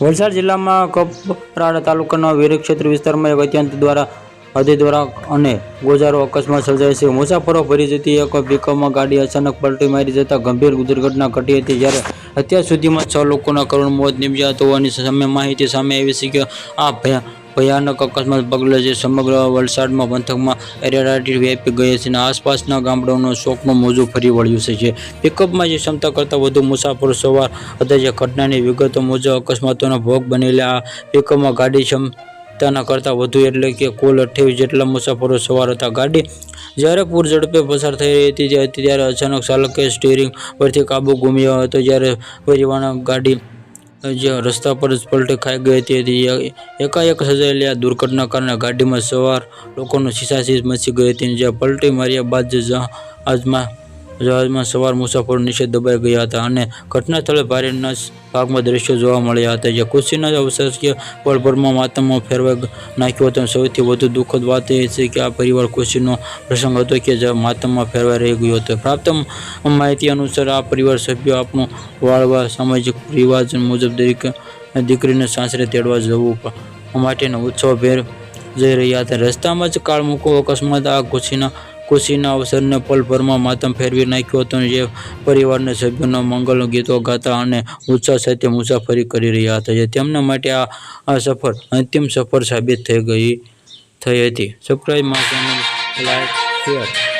વલસાડ જિલ્લામાં કપરાડા તાલુકાના વિરક ક્ષેત્ર વિસ્તારમાં એક અત્યંત દ્વારા અને ગોજારો અકસ્માત સર્જાય છે। મુસાફરો ભરી જતી એક પિકઅપમાં ગાડી અચાનક પલટી મારી જતા ગંભીર દુર્ઘટના ઘટી હતી, જ્યારે અત્યાર સુધીમાં 6 લોકોના કરુણ મોત નિપજ્યા હોવાની માહિતી સામે આવી છે કે આ ભયાનક અકસ્માત પગલે જે સમગ્ર વલસાડમાં પંથકમાં અરેરાટી વ્યાપી ગઈ છે અને આસપાસના ગામડાઓનો શોકનું મોજું ફરી વળ્યું છે। પિકઅપમાં જે ક્ષમતા કરતાં વધુ મુસાફરો સવાર હતા, જે ઘટનાની વિગતો મુજબ અકસ્માતોનો ભોગ બનેલી આ પિકઅપમાં ગાડી ક્ષમતાના કરતાં વધુ એટલે કે કુલ 28 જેટલા મુસાફરો સવાર હતા। ગાડી જ્યારે પૂર ઝડપે પસાર થઈ રહી હતી ત્યારે અચાનક ચાલકે સ્ટીયરિંગ પરથી કાબુ ગુમાવ્યો હતો, જ્યારે પરિવહન ગાડી જે રસ્તા પર જ પલટી ખાઈ ગઈ હતી। એકાએક સર્જાયેલી આ દુર્ઘટના કારણે ગાડીમાં સવાર લોકોનો ચીસાચીસ મચી ગઈ હતી, જ્યાં પલટી માર્યા બાદ જહાજમાં સવાર મુસાફરો નીચે દબાઈ ગયા હતા અને ઘટના સ્થળે ભારે ભાગમાં દ્રશ્યો જોવા મળ્યા હતા, જે ખુશીના અવસરે પળભરમાં માતમમાં ફેરવાઈ નાખ્યો હતો। સૌથી વધુ દુઃખદ વાત એ છે કે આ પરિવાર ખુશીનો પ્રસંગ હતો કે જે માતમમાં ફેરવાઈ રહી ગયો હતો। પ્રાપ્ત માહિતી અનુસાર આ પરિવાર સભ્યો આપણું વાળવા સામાજિક રિવાજ મુજબ દીકરીને સાસરે તેડવા જવું માટેના ઉત્સવભેર જઈ રહ્યા હતા। રસ્તામાં જ કાળમુખો અકસ્માત આ ખુશીના અવસરને પલભરમાં માતમ ફેરવી નાખ્યો હતો, જે પરિવારના સભ્યોના મંગલ ગીતો ગાતા અને ઉત્સાહ સાથે મુસાફરી કરી રહ્યા હતા, જે તેમના માટે આ સફર અંતિમ સફર સાબિત થઈ હતી। Subscribe my channel, like, share.